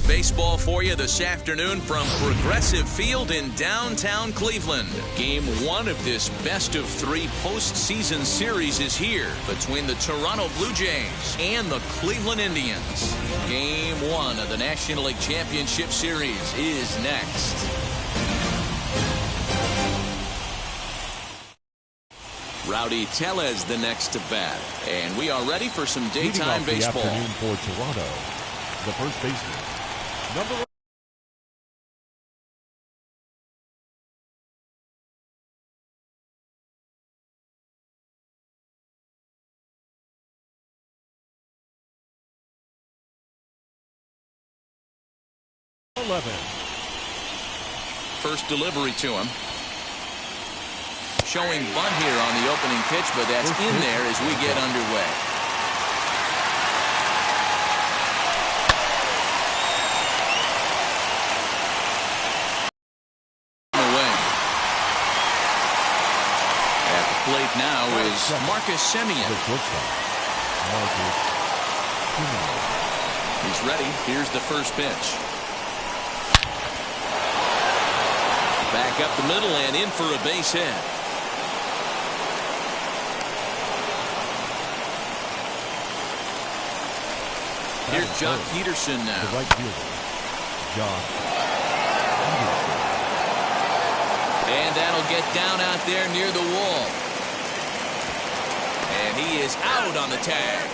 got baseball for you this afternoon from Progressive Field in downtown Cleveland. Game 1 of this best-of-3 postseason series is here between the Toronto Blue Jays and the Cleveland Indians. Game 1 of the National League Championship Series is next. Rowdy Tellez the next to bat, and we are ready for some daytime baseball. The afternoon for Toronto, the first baseman, number 11. First delivery to him. Showing bunt here on the opening pitch, but that's in there as we get underway. Away. At the plate now is Marcus Semien. He's ready. Here's the first pitch. Back up the middle and in for a base hit. Here's John Peterson now. The right fielder, John Peterson. And that'll get down out there near the wall. And he is out on the tag.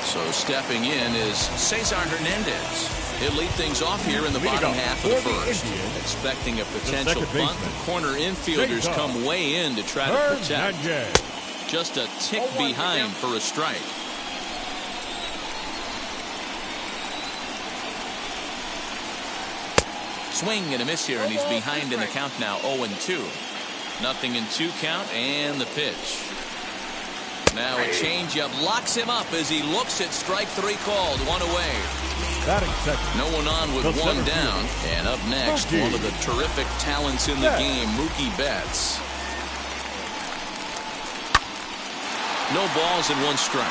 So stepping in is Cesar Hernandez. He'll lead things off here in the bottom half of the first. Expecting a potential bunt. The corner infielders come way in to try to protect. Just a tick behind for a strike. Swing and a miss here, and he's behind in the count now, 0-2. Nothing in 2 count, and the pitch. Now a changeup locks him up as he looks at strike 3 called. 1 away. No one on with 1 down. And up next, one of the terrific talents in the game, Mookie Betts. No balls and 1 strike.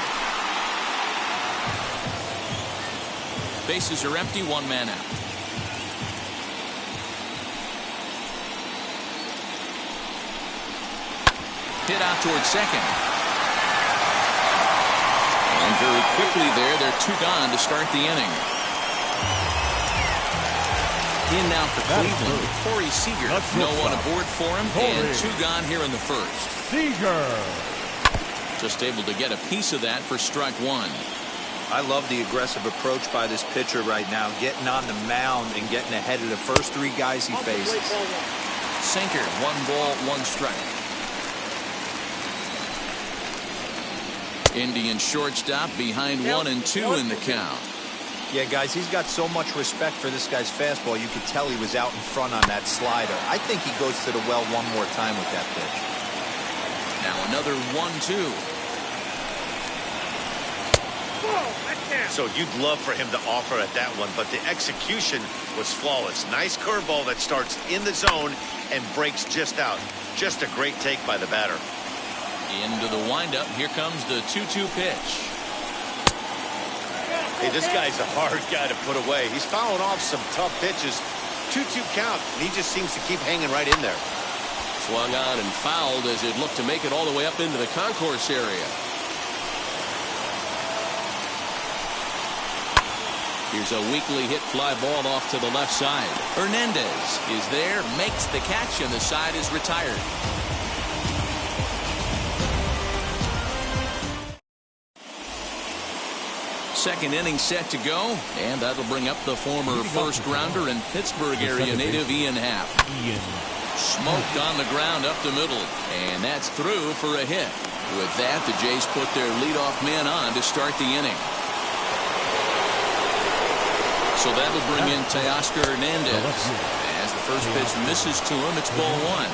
Bases are empty, 1 man out. Hit out towards second. And very quickly they're 2 gone to start the inning. In now for Cleveland, Corey Seager. No one aboard for him, and 2 gone here in the first. Seager. Just able to get a piece of that for strike 1. I love the aggressive approach by this pitcher right now, getting on the mound and getting ahead of the first 3 guys he faces. Sinker, 1 ball, 1 strike. Indian shortstop behind 1 and 2 in the count. Yeah, guys, he's got so much respect for this guy's fastball. You could tell he was out in front on that slider. I think he goes to the well 1 more time with that pitch. Now another 1-2. So you'd love for him to offer at that one, but the execution was flawless. Nice curveball that starts in the zone and breaks just out. Just a great take by the batter. Into the windup. Here comes the 2-2 pitch. Hey, this guy's a hard guy to put away. He's fouling off some tough pitches. 2-2 count, and he just seems to keep hanging right in there. Swung on and fouled as it looked to make it all the way up into the concourse area. Here's a weakly hit fly ball off to the left side. Hernandez is there, makes the catch, and the side is retired. Second inning set to go, and that'll bring up the former first-rounder and Pittsburgh area native Ian Happ. Smoked on the ground up the middle, and that's through for a hit. With that, the Jays put their leadoff man on to start the inning. So that'll bring in Teoscar Hernandez. As the first pitch misses to him, it's ball 1.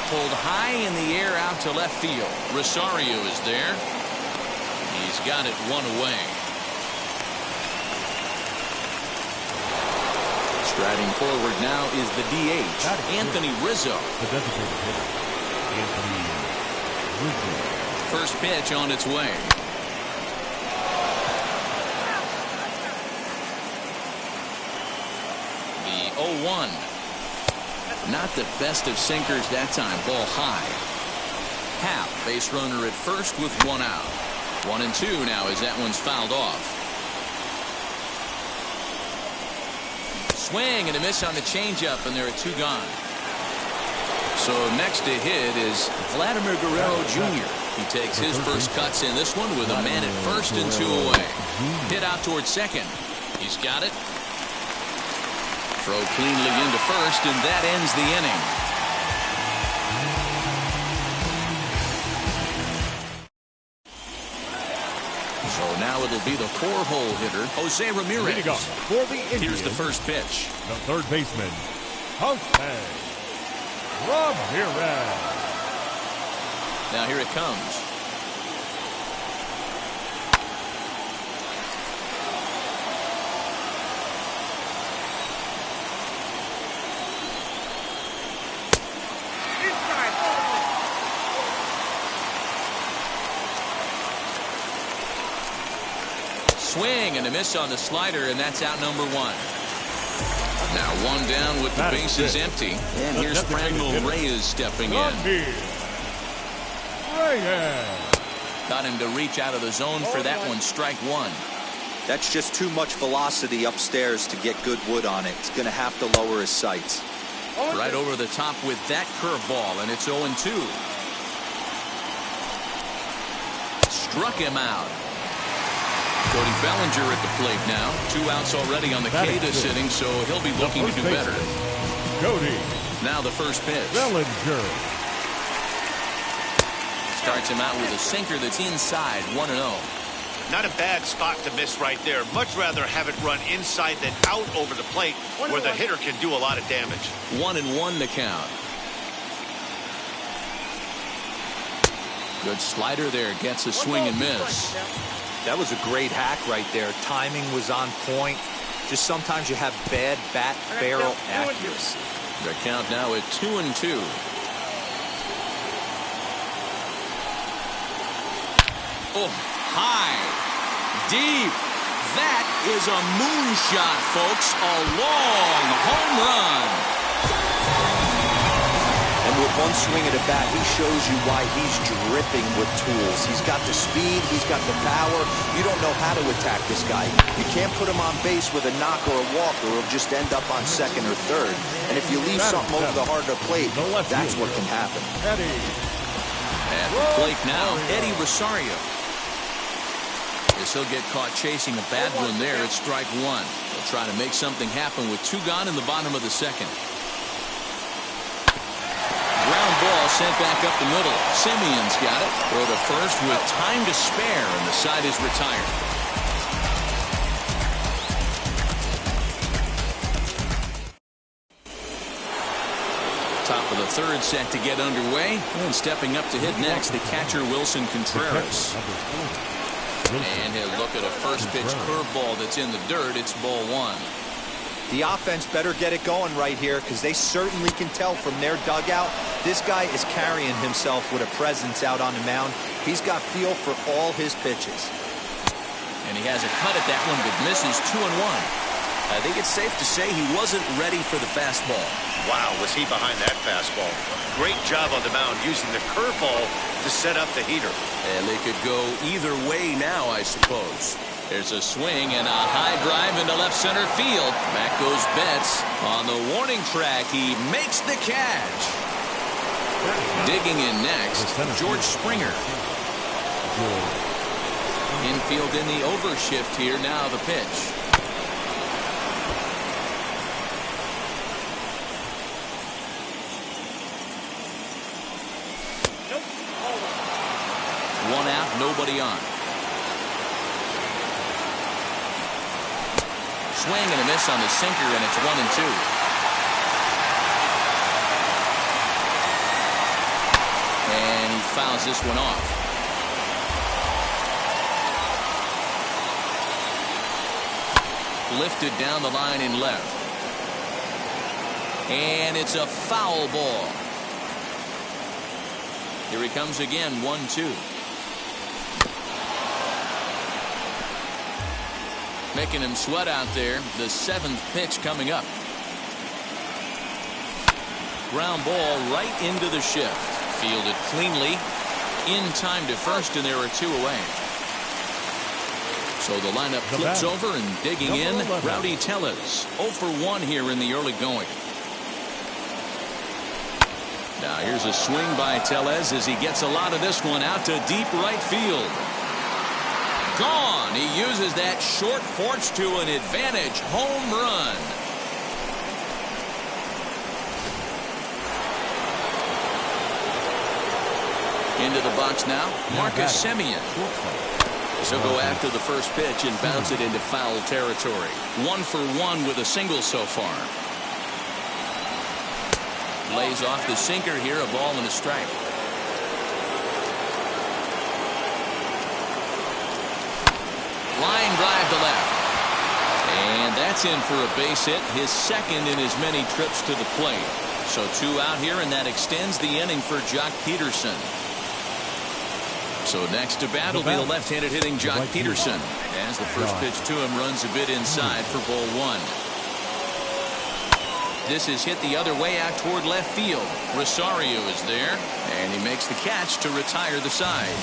Pulled high in the air out to left field. Rosario is there. He's got it 1 away. Striding forward now is the DH, Anthony Rizzo. The designated hitter, Anthony Rizzo. first pitch on its way. The 0-1. Not the best of sinkers that time. Ball high. Happ, base runner at first with one out. 1-2 now as that one's fouled off. Swing and a miss on the changeup, and there are two gone. So next to hit is Vladimir Guerrero Jr. He takes his first cuts in this one with a man at first and 2 away. Hit out towards second. He's got it. Throw cleanly into first, and that ends the inning. So now it'll be the 4-hole hitter, Jose Ramirez. For the Indians, here's the first pitch. the third baseman, Jose Ramirez. Now here it comes. Swing and a miss on the slider, and that's out number 1. Now one down with the bases empty, and here's Franmil Reyes stepping in. Got him to reach out of the zone for that one. Strike 1. That's just too much velocity upstairs to get good wood on it. It's going to have to lower his sights. Right over the top with that curveball, and it's 0-2. Struck him out. Cody Bellinger at the plate now. 2 outs already on the K this inning, so he'll be looking to do better. Cody. Now the first pitch. Bellinger. Starts him out with a sinker that's inside. 1-0. Not a bad spot to miss right there. Much rather have it run inside than out over the plate where the hitter can do a lot of damage. 1-1 the count. Good slider there. Gets a swing and miss. That was a great hack right there. Timing was on point. Just sometimes you have bad bat barrel accuracy. The count now at 2-2. Oh, high, deep. That is a moonshot, folks. A long home run. And with one swing at a bat, he shows you why he's dripping with tools. He's got the speed, he's got the power. You don't know how to attack this guy. You can't put him on base with a knock or a walk, or he'll just end up on second or third. And if you leave something over the heart of the plate, that's what can happen. At the plate now, Eddie Rosario. Guess he'll get caught chasing a bad one there at strike 1. He'll try to make something happen with 2 gone in the bottom of the second. Ground ball sent back up the middle. Simeon's got it. Throw to first with time to spare, and the side is retired. Top of the third set to get underway. And stepping up to hit next, the catcher Wilson Contreras. And he'll look at a first pitch curveball that's in the dirt. It's ball 1. The offense better get it going right here, because they certainly can tell from their dugout this guy is carrying himself with a presence out on the mound. He's got feel for all his pitches. And he has a cut at that one, but misses 2-1. I think it's safe to say he wasn't ready for the fastball. Wow, was he behind that fastball. Great job on the mound using the curveball to set up the heater. And they could go either way now, I suppose. There's a swing and a high drive into left center field. Back goes Betts. On the warning track, he makes the catch. Digging in next, George Springer. Infield in the overshift here. Now the pitch. One out, nobody on. Swing and a miss on the sinker, and it's 1-2. And he fouls this one off. Lifted down the line in left. And it's a foul ball. Here he comes again, 1-2. Making him sweat out there. The 7th pitch coming up. Ground ball right into the shift. Fielded cleanly. In time to first, and there are 2 away. So the lineup flips over and digging in. Rowdy Tellez 0 for 1 here in the early going. Now here's a swing by Tellez as he gets a lot of this one out to deep right field. Gone. He uses that short porch to an advantage home run. Into the box now, Marcus Semien. He'll go after the first pitch and bounce it into foul territory. 1 for 1 with a single so far. Lays off the sinker here, a ball and a strike. Line drive to left. And that's in for a base hit, his 2nd in as many trips to the plate. So 2 out here, and that extends the inning for Jock Peterson. So next to bat will be the left-handed hitting Jock Peterson. As the first pitch to him runs a bit inside for ball 1. This is hit the other way out toward left field. Rosario is there, and he makes the catch to retire the side.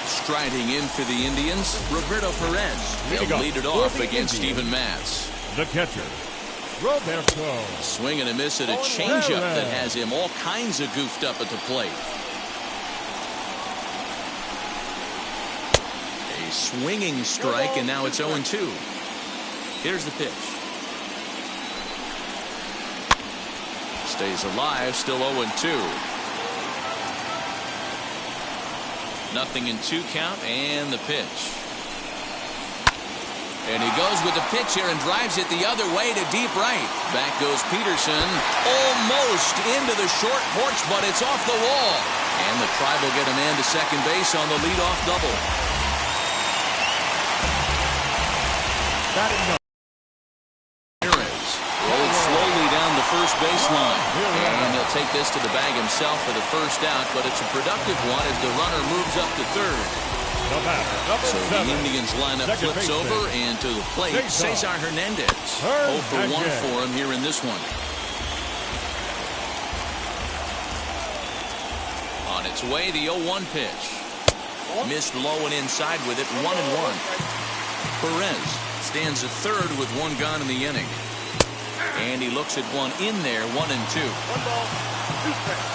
Striding in for the Indians, Roberto Perez. He'll lead it off against Steven Matz. The catcher, Roberto. Swing and a miss at a changeup that has him all kinds of goofed up at the plate. A swinging strike, and now it's 0-2. Here's the pitch. Stays alive, still 0-2. 0-2 count, and the pitch. And he goes with the pitch here and drives it the other way to deep right. Back goes Peterson. Almost into the short porch, but it's off the wall. And the Tribe will get a man to second base on the leadoff double. Ramirez rolls slowly down the first baseline. And he'll take this to the bag himself for the first out, but it's a productive one as the runner moves up to third. So the Indians lineup flips over, and to the plate, Cesar Hernandez. 0 for 1 for him here in this one. On its way, the 0-1 pitch. Missed low and inside with it, 1-1. Perez stands at third with 1 gone in the inning. And he looks at one in there, 1-2. 1 ball, 2 strikes.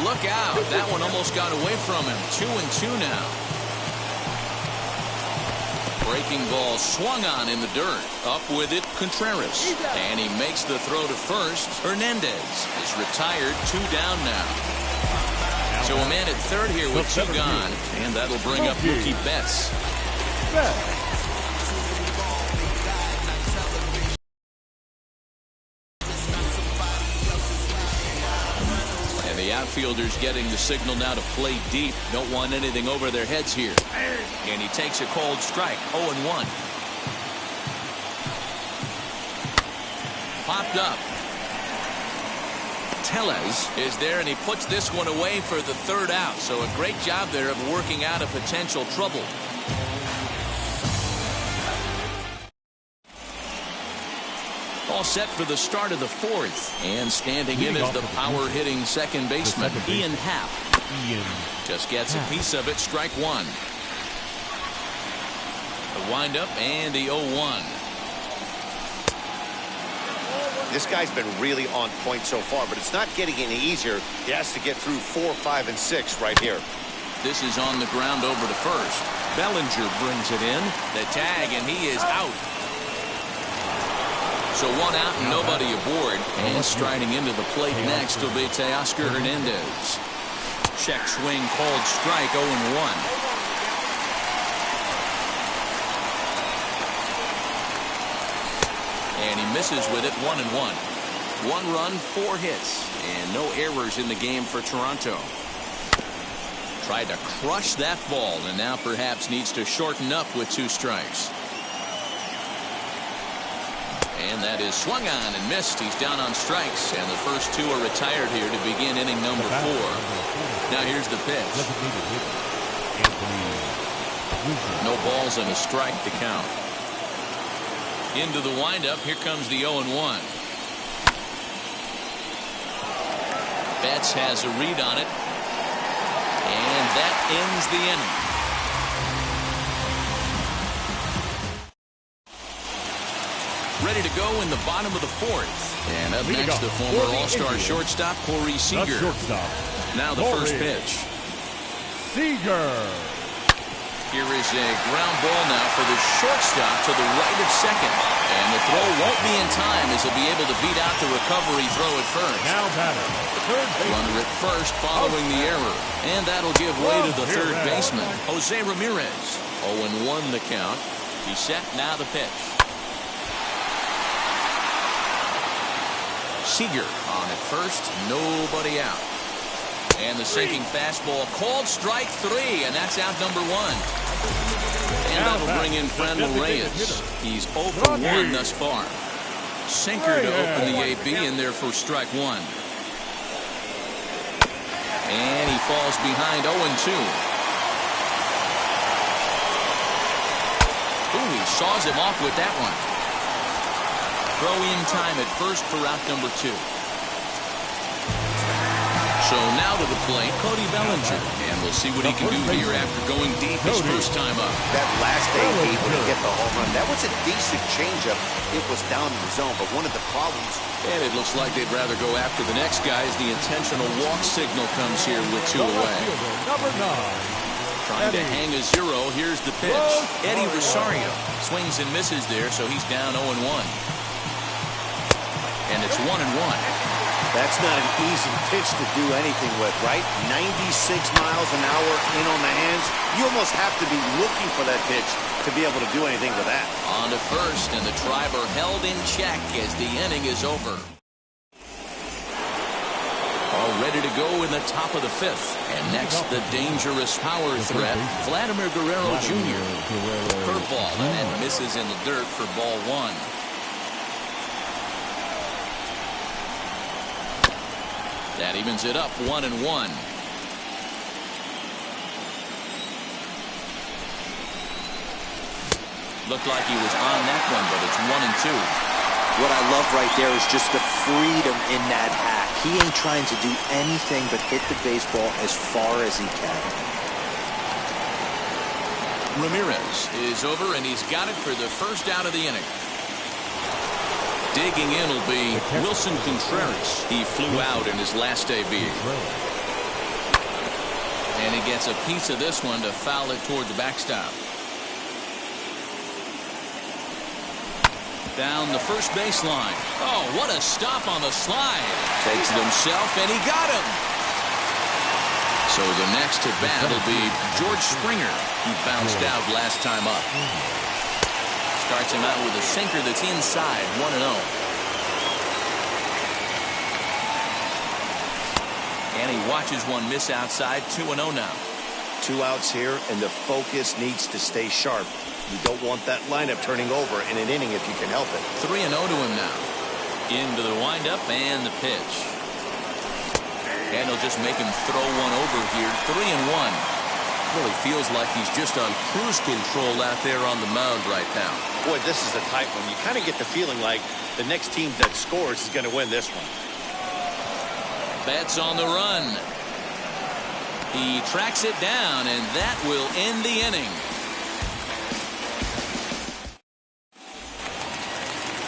Look out. That one almost got away from him. 2-2 now. Breaking ball swung on in the dirt. Up with it, Contreras. And he makes the throw to first. Hernandez is retired. 2 down now. So a man at third here with 2 gone. And that'll bring up Mookie Betts. Outfielders getting the signal now to play deep. Don't want anything over their heads here. And he takes a cold strike. 0-1. Popped up. Tellez is there, and he puts this one away for the 3rd out. So a great job there of working out a potential trouble. All set for the start of the 4th. And standing in is the power-hitting second baseman, Ian Happ. Just gets a piece of it, strike 1. The windup and the 0-1. This guy's been really on point so far, but it's not getting any easier. He has to get through 4, 5, and 6 right here. This is on the ground over to first. Bellinger brings it in. The tag, and he is out. So 1 out and nobody aboard. And striding into the plate next will be Teoscar Hernandez. Check swing, called strike, 0-1. And he misses with it, 1-1. 1 run, 4 hits, and no errors in the game for Toronto. Tried to crush that ball, and now perhaps needs to shorten up with 2 strikes. And that is swung on and missed. He's down on strikes, and the first two are retired here to begin inning number 4. Now here's the pitch. No balls and a strike to count. Into the windup. Here comes the 0-1. Betts has a read on it, and that ends the inning. Ready to go in the bottom of the 4th. And up next, the former All-Star shortstop, Corey Seager. Now the first pitch. Seager. Here is a ground ball now for the shortstop to the right of second. And the throw won't be in time as he'll be able to beat out the recovery throw at first. Now batter. Runner at first following the error. And that'll give way to the third baseman, Jose Ramirez. 0-1 the count. He's set. Now the pitch. Seager on at first, nobody out. And the sinking fastball called strike 3, and that's out number 1. And that'll bring in Franmil Reyes. He's 0 for 1 thus far. Sinker to open the AB in there for strike 1. And he falls behind 0-2. Ooh, he saws him off with that one. Throw in time at first for out number 2. So now to the plate, Cody Bellinger. And we'll see what he can do here after going deep his first time up. That last AB when he hit the home run, that was a decent changeup. It was down in the zone, but one of the problems. And it looks like they'd rather go after the next guy as the intentional walk signal comes here with 2 away. Number 9. Trying to hang a 0. Here's the pitch. Eddie Rosario swings and misses there, so he's down 0-1. And it's 1-1. That's not an easy pitch to do anything with, right? 96 miles an hour in on the hands. You almost have to be looking for that pitch to be able to do anything with that. On to first, and the driver held in check as the inning is over. All ready to go in the top of the 5th. And next, the dangerous power threat, Vladimir Guerrero Jr. Curveball, and then misses in the dirt for ball 1. That evens it up 1-1. Looked like he was on that one, but it's 1-2. What I love right there is just the freedom in that hack. He ain't trying to do anything but hit the baseball as far as he can. Ramirez is over, and he's got it for the first out of the inning. Digging in will be Wilson Contreras. He flew out in his last debut. And he gets a piece of this one to foul it toward the backstop. Down the first baseline. Oh, what a stop on the slide. Takes it himself, and he got him. So the next to bat will be George Springer. He bounced out last time up. Starts him out with a sinker that's inside, 1-0. And he watches one miss outside, 2-0 now. 2 outs here, and the focus needs to stay sharp. You don't want that lineup turning over in an inning if you can help it. 3-0 to him now. Into the windup and the pitch. And he'll just make him throw one over here, 3-1. Really feels like he's just on cruise control out there on the mound right now. Boy, this is a tight one. You kind of get the feeling like the next team that scores is going to win this one. Betts on the run. He tracks it down, and that will end the inning.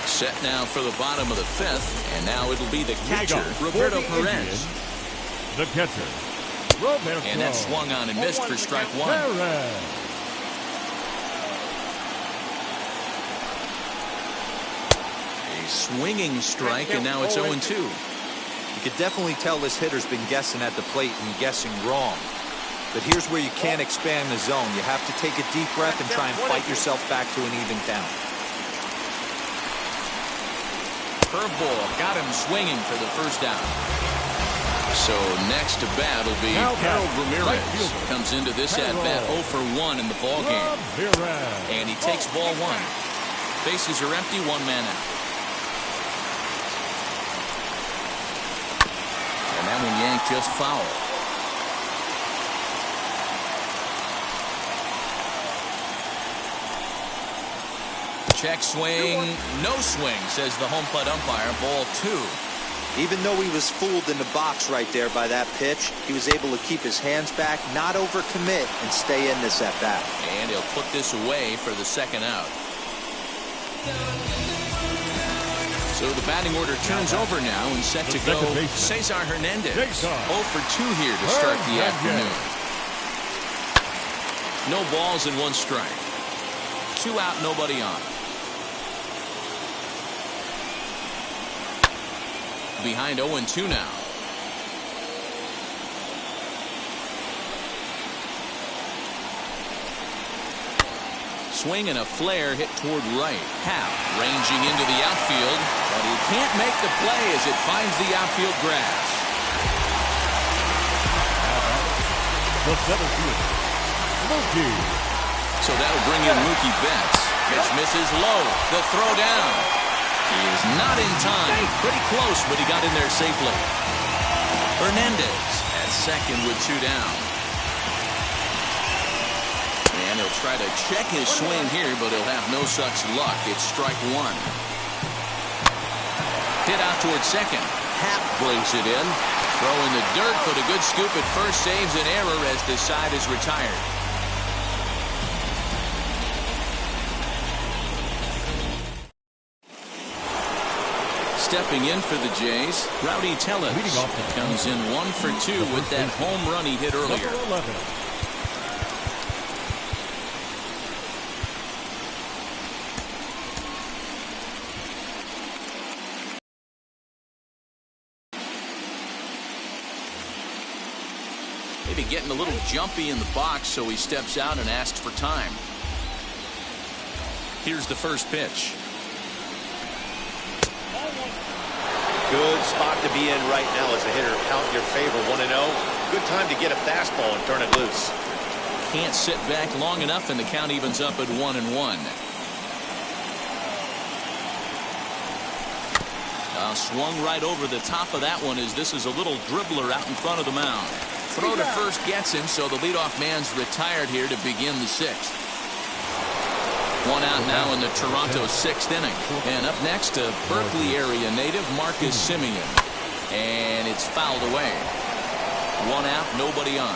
Set now for the bottom of the 5th, and now it'll be the catcher, Roberto Perez. The catcher. And that swung on and missed for strike 1. A swinging strike, and now it's 0-2. You could definitely tell this hitter's been guessing at the plate and guessing wrong. But here's where you can't expand the zone. You have to take a deep breath and try and fight yourself back to an even count. Curveball got him swinging for the first down. So next to bat will be Harold Ramirez. Comes into this at-bat 0 for 1 in the ball game. And he takes ball 1. Bases are empty, 1 man out. That one yanked just foul. Check swing, no swing, says the home plate umpire. Ball 2. Even though he was fooled in the box right there by that pitch, he was able to keep his hands back, not overcommit, and stay in this at bat. And he'll put this away for the second out. So the batting order turns over now and set to go Cesar Hernandez. 0 for 2 here to start the afternoon. No balls and 1 strike. 2 out, nobody on. Behind 0-2 now. Swing and a flare hit toward right. Happ ranging into the outfield, but he can't make the play as it finds the outfield grass. The 7th, Mookie. So that'll bring in Mookie Betts. Pitch misses low. The throw down. He is not in time. Pretty close, but he got in there safely. Hernandez at second with 2 down. And he'll try to check his swing here, but he'll have no such luck. It's strike 1. Hit out towards second. Happ brings it in. Throw in the dirt, but a good scoop at first saves an error as the side is retired. Stepping in for the Jays, Rowdy Tellez comes in 1 for 2 with that home run he hit earlier. Maybe getting a little jumpy in the box, so he steps out and asks for time. Here's the first pitch. Good spot to be in right now as a hitter. Count your favor 1-0. Good time to get a fastball and turn it loose. Can't sit back long enough, and the count evens up at 1-1. Swung right over the top of that one as this is a little dribbler out in front of the mound. Throw to first gets him, so the leadoff man's retired here to begin the 6th. 1 out now in the Toronto 6th inning. And up next, a Berkeley area native, Marcus Simeon. And it's fouled away. 1 out, nobody on.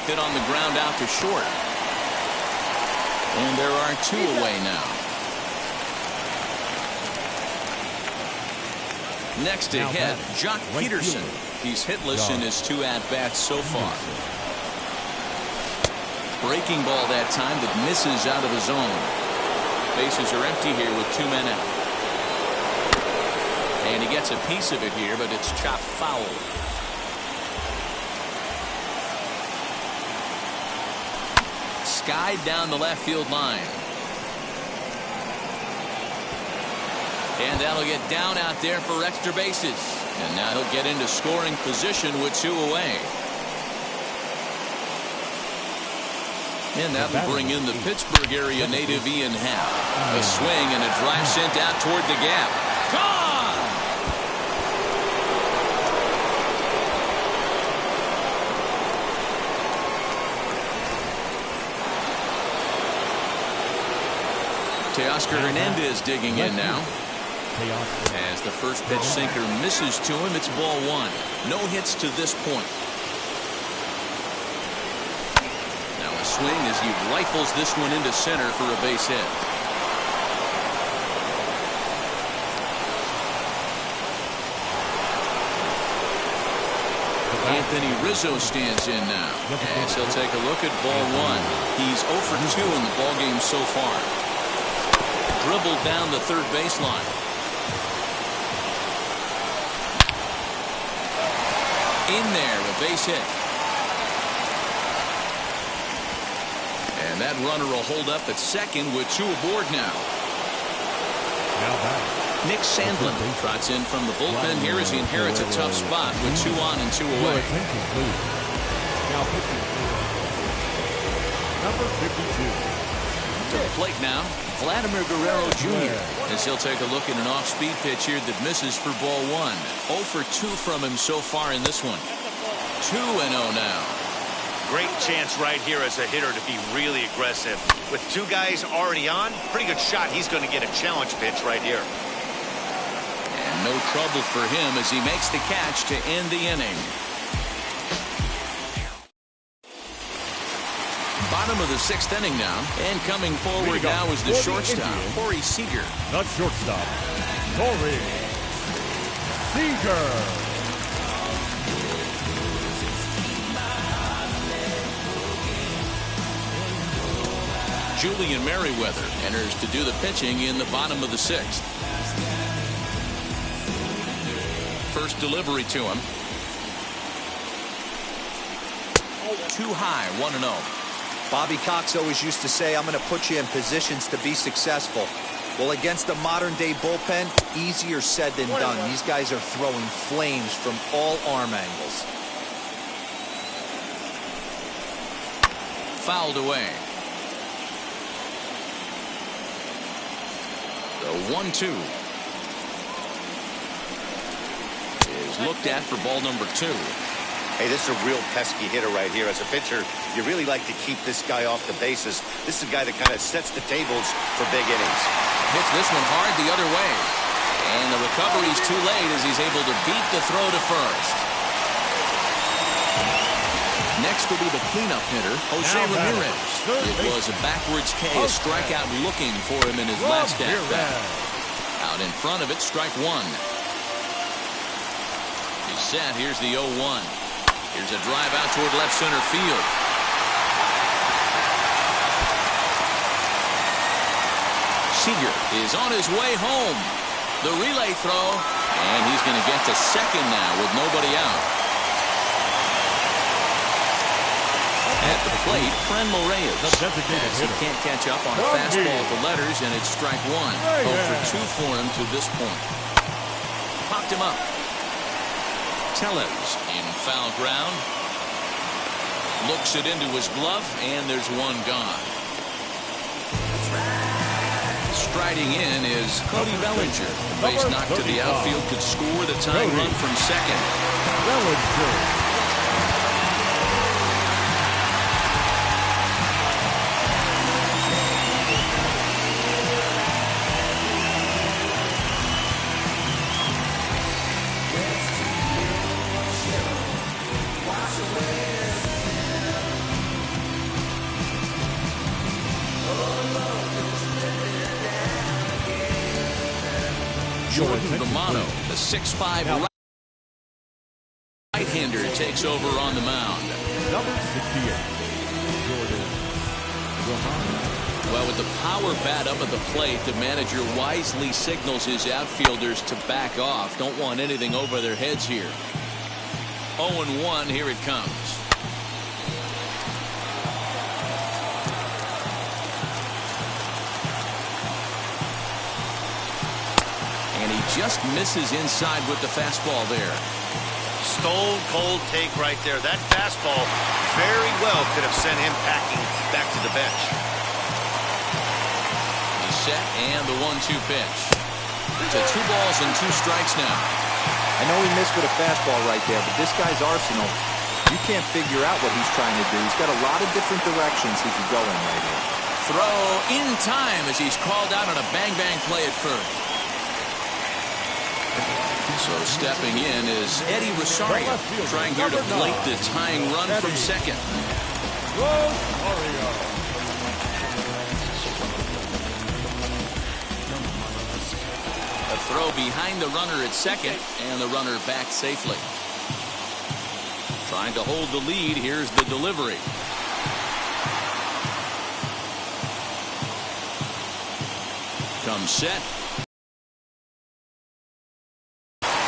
Hit on the ground out to short. And there are 2 away now. Next to hit, Jock Peterson. He's hitless in his 2 at-bats so far. Breaking ball that time that misses out of the zone. Bases are empty here with 2 men out. And he gets a piece of it here, but it's chopped foul. Skied down the left field line. And that'll get down out there for extra bases. And now he'll get into scoring position with 2 away. And that'll bring in the Pittsburgh area native Ian Happ. A swing and a drive sent out toward the gap. Gone! Teoscar Hernandez digging in now. As the first pitch sinker misses to him, it's ball 1. No hits to this point. Swing as he rifles this one into center for a base hit. Anthony Rizzo stands in now as he'll take a look at ball 1. He's 0 for 2 in the ball game so far. Dribbled down the third baseline. In there, a base hit. And that runner will hold up at second with 2 aboard now. Nick Sandlin trots in from the bullpen here as he inherits a tough spot with 2 on and 2 away. Now pitching, number 52. To the plate now, Vladimir Guerrero Jr. as he'll take a look at an off-speed pitch here that misses for ball one. 0 for 2 from him so far in this one. 2-0 now. Great chance right here as a hitter to be really aggressive. With 2 guys already on, pretty good shot. He's going to get a challenge pitch right here. And no trouble for him as he makes the catch to end the inning. Bottom of the 6th inning now, and coming forward now is the shortstop, Corey Seager. The shortstop, Corey Seager. Julian Merriweather enters to do the pitching in the bottom of the 6th. First delivery to him. Too high, 1-0. Bobby Cox always used to say, I'm going to put you in positions to be successful. Well, against a modern-day bullpen, easier said than done. These guys are throwing flames from all arm angles. Fouled away. The 1-2 is looked at for ball number 2. Hey, this is a real pesky hitter right here. As a pitcher, you really like to keep this guy off the bases. This is a guy that kind of sets the tables for big innings. Hits this one hard the other way. And the recovery's too late as he's able to beat the throw to first. Next will be the cleanup hitter, Jose Ramirez. It was a backwards K, a strikeout looking for him in his last at-bat. Out in front of it, strike 1. He's set. Here's the 0-1. Here's a drive out toward left center field. Seager is on his way home. The relay throw, and he's going to get to second now with nobody out. At the plate, Frenmel Reyes. As he can't catch up on a fastball at the letters, and it's strike 1. 0 for 2 for him to this point. Popped him up. Tellez in foul ground. Looks it into his glove, and there's one gone. Striding in is Cody Bellinger. Base knock to the outfield could score the tying run from second. Bellinger. Jordan Romano, the 6'5" right-hander, takes over on the mound. Number 68, Jordan Romano. Well, with the power bat up at the plate, the manager wisely signals his outfielders to back off. Don't want anything over their heads here. 0-1, here it comes. And he just misses inside with the fastball there. Stone cold take right there. That fastball very well could have sent him packing back to the bench. He's set, and the 1-2 pitch. To 2 balls and 2 strikes now. I know he missed with a fastball right there, but this guy's arsenal, you can't figure out what he's trying to do. He's got a lot of different directions he could go in right here. Throw in time as he's called out on a bang-bang play at first. So stepping in is Eddie Rosario, trying here to plate the tying run from second. Rosario. A throw behind the runner at second, and the runner back safely. Trying to hold the lead. Here's the delivery. Comes set.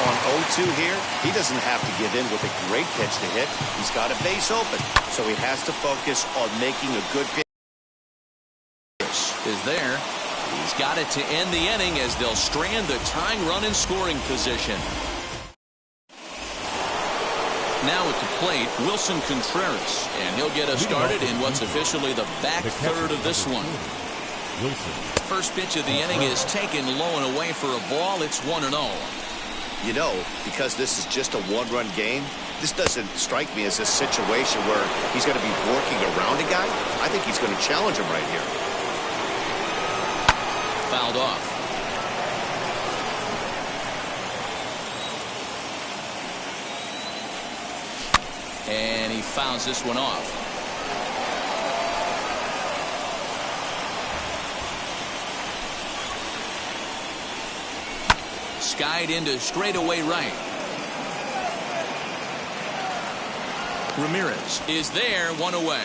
On 0-2 here, he doesn't have to give in with a great pitch to hit. He's got a base open, so he has to focus on making a good pitch. Is there. He's got it to end the inning as they'll strand the tying run in scoring position. Now at the plate, Wilson Contreras, and he'll get us started in what's officially the back third of this one. Wilson. First pitch of the inning is taken low and away for a ball. It's 1-0. You know, because this is just a one-run game, this doesn't strike me as a situation where he's going to be working around a guy. I think he's going to challenge him right here. Fouled off. And he fouls this one off. Skied into straightaway right. Ramirez is there, one away.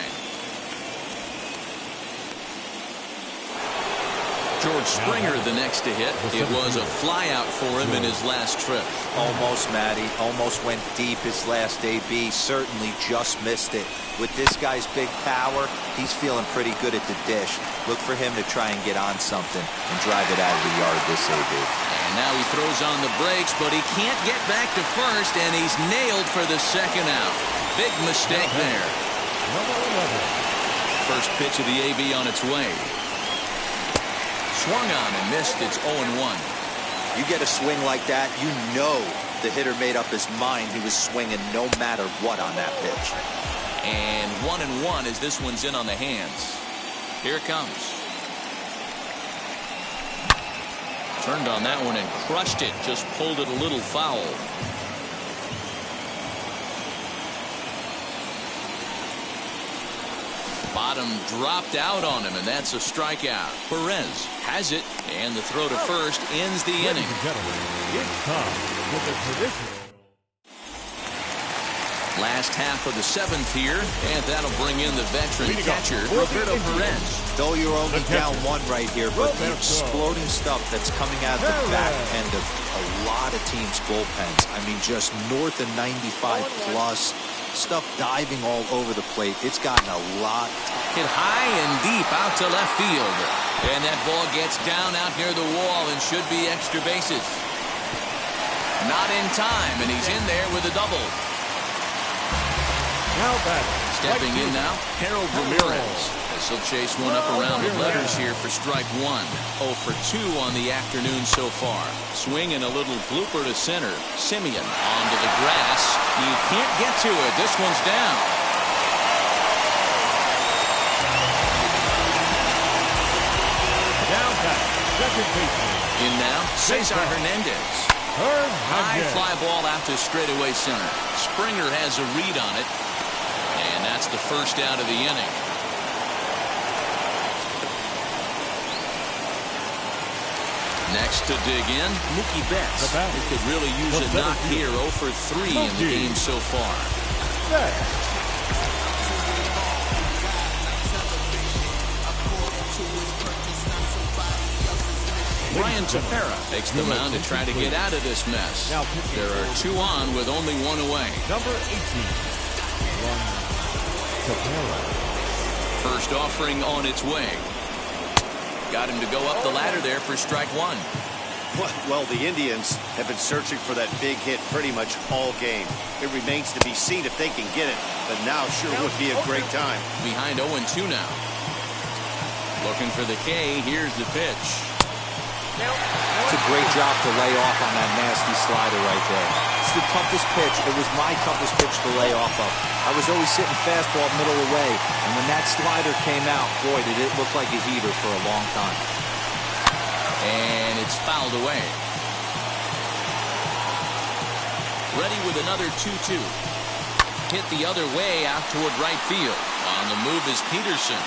George Springer the next to hit. It was a flyout for him in his last trip. Almost, Matty. Almost went deep his last AB. Certainly just missed it. With this guy's big power, he's feeling pretty good at the dish. Look for him to try and get on something and drive it out of the yard this AB. And now he throws on the brakes, but he can't get back to first, and he's nailed for the second out. Big mistake there. First pitch of the AB on its way. Swung on and missed. It's 0-1. You get a swing like that, you know the hitter made up his mind he was swinging no matter what on that pitch. And 1-1 as this one's in on the hands. Here it comes. Turned on that one and crushed it. Just pulled it a little foul. Bottom dropped out on him, and that's a strikeout. Perez has it, and the throw to first ends the inning. It's time for the traditional. Last half of the seventh here, and that'll bring in the veteran catcher, Roberto Perez. Though you're only down one right here, but the exploding stuff that's coming out the back end of a lot of teams' bullpens. I mean, just north of 95 plus. Stuff diving all over the plate. It's gotten a lot. Hit high and deep out to left field. And that ball gets down out near the wall and should be extra bases. Not in time, and he's in there with a double. Now back. Stepping in now, Harold Ramirez. As he'll chase one up around the letters here for strike one. 0 for 2 on the afternoon so far. Swing and a little blooper to center. Simeon onto the grass. You can't get to it. This one's down. Down back. Second baseman. In now, Cesar Hernandez. High fly ball out to straightaway center. Springer has a read on it. And that's the first out of the inning. Next to dig in, Mookie Betts. He could really use a knock here. 0 for 3 in the game so far. Ryan Tepera takes the mound to try to get out of this mess. There are 2 on with only 1 away. Number 18. Tepera. First offering on its way. Got him to go up the ladder there for strike one. Well, the Indians have been searching for that big hit pretty much all game. It remains to be seen if they can get it, but now sure would be a great time. Behind 0-2 now. Looking for the K. Here's the pitch. It's a great job to lay off on that nasty slider right there. It's the toughest pitch. It was my toughest pitch to lay off of. I was always sitting fastball middle away, and when that slider came out, boy, did it look like a heater for a long time. And it's fouled away. Ready with another 2-2. Hit the other way out toward right field. On the move is Peterson.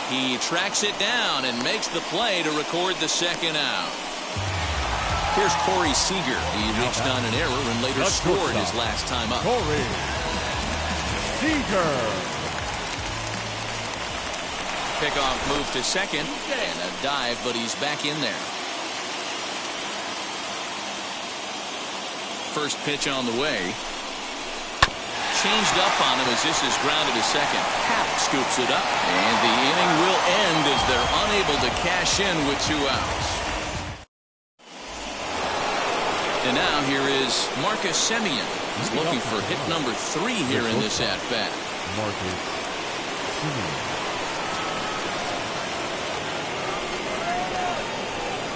He tracks it down and makes the play to record the second out. Here's Corey Seager. He reached on an error and later scored his last time up. Corey Seager. Pickoff move to second and a dive, but he's back in there. First pitch on the way. Changed up on him as this is grounded to second. Happ scoops it up, and the inning will end as they're unable to cash in with 2 outs. And now here is Marcus Semien. He's looking for hit number 3 here in this at-bat. Marcus Semien.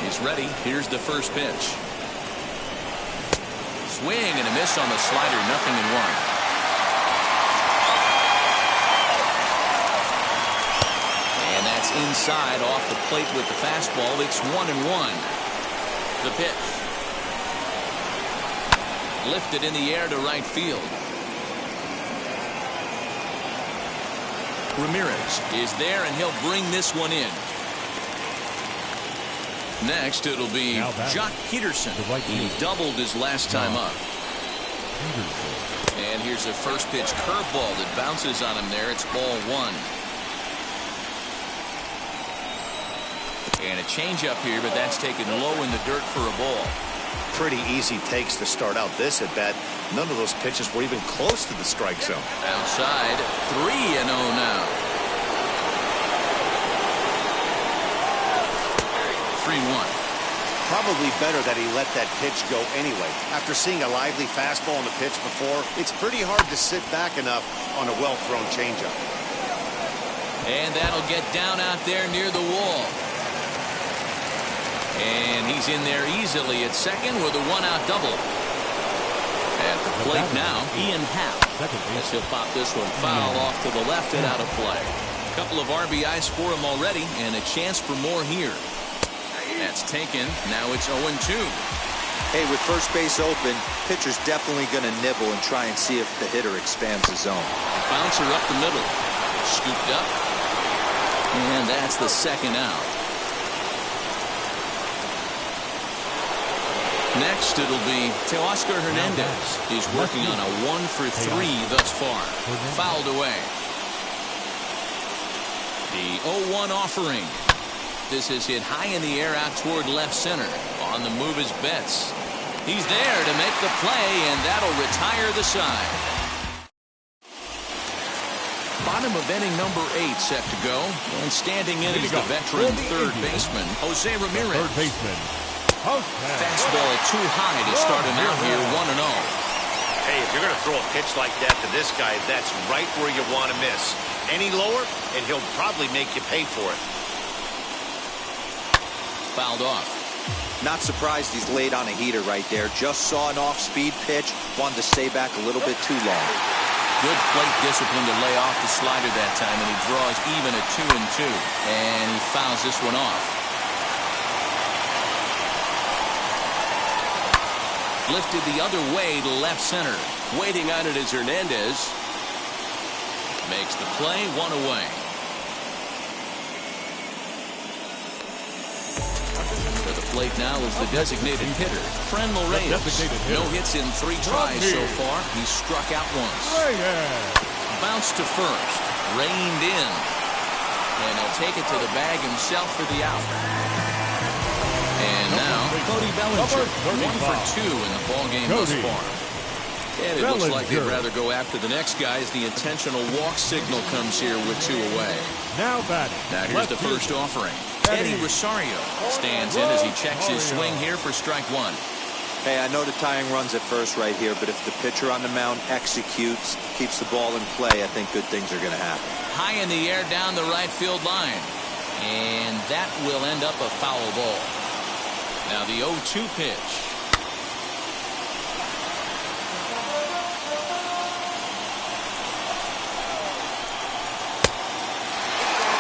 He's ready. Here's the first pitch. Swing and a miss on the slider. 0-1. And that's inside off the plate with the fastball. It's 1-1. The pitch. Lifted in the air to right field. Ramirez is there, and he'll bring this one in. Next, it'll be Jock Peterson. He doubled his last time up. And here's a first pitch curveball that bounces on him there. It's ball 1. And a changeup here, but that's taken low in the dirt for a ball. Pretty easy takes to start out this at bat. None of those pitches were even close to the strike zone. Outside, 3-0 now. 3-1. Probably better that he let that pitch go anyway. After seeing a lively fastball on the pitch before, it's pretty hard to sit back enough on a well-thrown changeup. And that'll get down out there near the wall. And he's in there easily at second with a 1-out double. At the plate now, Ian Happ. As he'll pop this one foul off to the left and out of play. A couple of RBIs for him already, and a chance for more here. That's taken. Now it's 0-2. Hey, with first base open, pitcher's definitely going to nibble and try and see if the hitter expands the zone. Bouncer up the middle. Scooped up. And that's the second out. Next, it'll be Teoscar Hernandez. He's working on a 1-for-3 thus far. Fouled away. The 0-1 offering. This is hit high in the air out toward left center. On the move is Betts. He's there to make the play, and that'll retire the side. Bottom of inning number 8 set to go. And standing in is the veteran third baseman, Jose Ramirez. Third baseman. Fastball too high to start him out here, 1-0. Hey, if you're going to throw a pitch like that to this guy, that's right where you want to miss. Any lower, and he'll probably make you pay for it. Fouled off. Not surprised he's laid on a heater right there. Just saw an off-speed pitch. Wanted to stay back a little bit too long. Good plate discipline to lay off the slider that time, and he draws even at 2-2. And he fouls this one off. Lifted the other way to left center. Waiting on it is Hernandez. Makes the play, 1 away. To the plate now is the designated hitter, Franmil Reyes. No hits in 3 tries so far. He's struck out once. Bounced to first. Reined in. And he'll take it to the bag himself for the out. And now, Cody Bellinger, 1-for-2 in the ballgame thus far. And it looks like they'd rather go after the next guy as the intentional walk signal comes here with 2 away. Now here's the first offering. Eddie Rosario stands in as he checks his swing here for strike 1. Hey, I know the tying run's at first right here, but if the pitcher on the mound executes, keeps the ball in play, I think good things are going to happen. High in the air down the right field line. And that will end up a foul ball. Now the 0-2 pitch.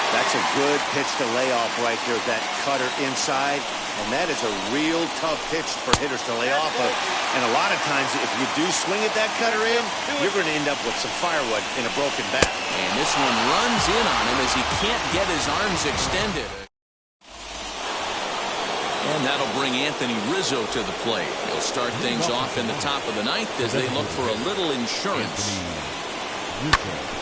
That's a good pitch to lay off right there, that cutter inside. And that is a real tough pitch for hitters to lay off of. And a lot of times, if you do swing at that cutter in, you're going to end up with some firewood in a broken bat. And this one runs in on him as he can't get his arms extended. And that'll bring Anthony Rizzo to the plate. He'll start things off in the top of the 9th as they look for a little insurance.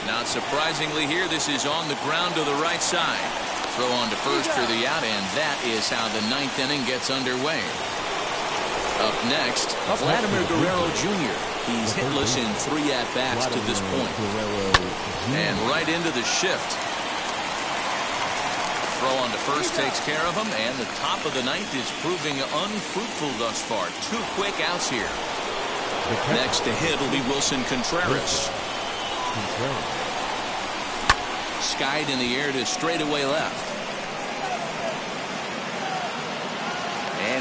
Not surprisingly here, this is on the ground to the right side. Throw on to first for the out, and that is how the 9th inning gets underway. Up next, Vladimir Guerrero Jr. He's hitless in 3 at-bats to this point. And right into the shift. Throw on to first takes care of him, and the top of the 9th is proving unfruitful thus far. 2 quick outs here. Next to hit will be Wilson Contreras. Skied in the air to straightaway left.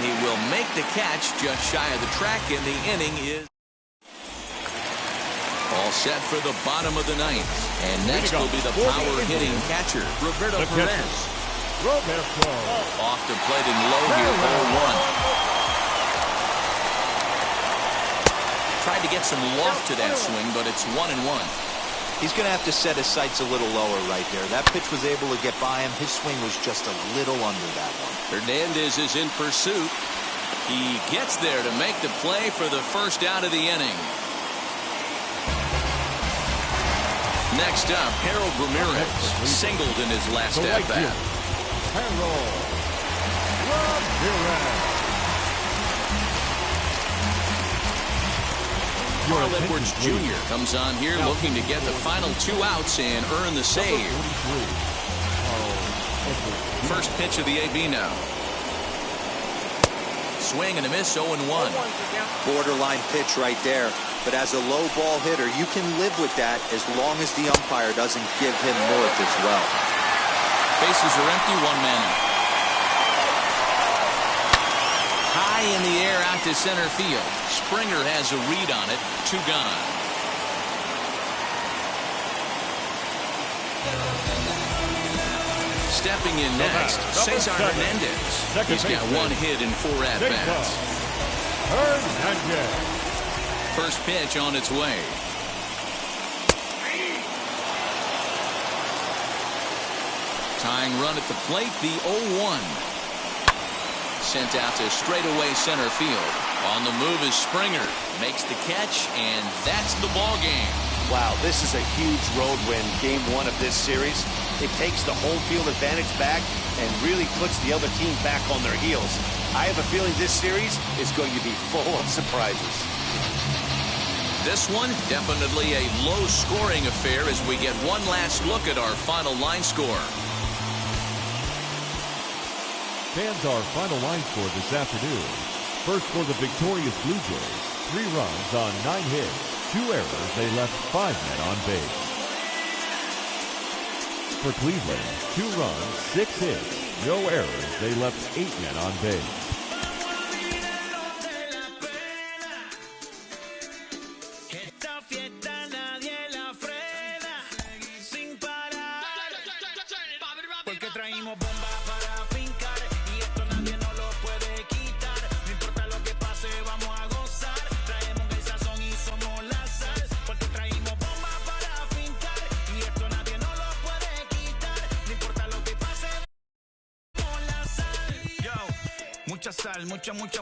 he will make the catch just shy of the track, and the inning is all set for the bottom of the ninth. And next will be the power-hitting catcher, Roberto Perez. Off the plate and low here, 0-1. Tried to get some loft to that swing, but it's 1-1. He's going to have to set his sights a little lower right there. That pitch was able to get by him. His swing was just a little under that one. Hernandez is in pursuit. He gets there to make the play for the first out of the inning. Next up, Harold Ramirez singled in his last at-bat. Harold Ramirez. Carl Edwards Jr. comes on here looking to get the final 2 outs and earn the save. First pitch of the AB now. Swing and a miss, 0-1. Borderline pitch right there. But as a low ball hitter, you can live with that as long as the umpire doesn't give him north as well. Bases are empty, 1 man out. High in the air out to center field. Springer has a read on it. 2 gone. Stepping in next, Cesar Hernandez. He's got 1 hit in 4 at-bats. First pitch on its way. Tying run at the plate, the 0-1. Sent out to straightaway center field. On the move is Springer. Makes the catch, and that's the ball game. Wow, this is a huge road win, game 1 of this series. It takes the home field advantage back and really puts the other team back on their heels. I have a feeling this series is going to be full of surprises. This one, definitely a low-scoring affair as we get one last look at our final line score. Fans, our final line score this afternoon. First for the victorious Blue Jays, 3 runs on 9 hits. 2 errors, they left 5 men on base. For Cleveland, 2 runs, 6 hits, no errors, they left 8 men on base.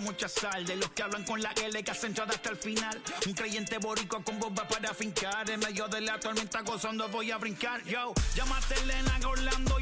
Mucha sal. De los que hablan con la L que hacen todo hasta el final. Un creyente boricua con bomba para fincar. En medio de la tormenta gozando voy a brincar. Yo, llámate Elena Orlando.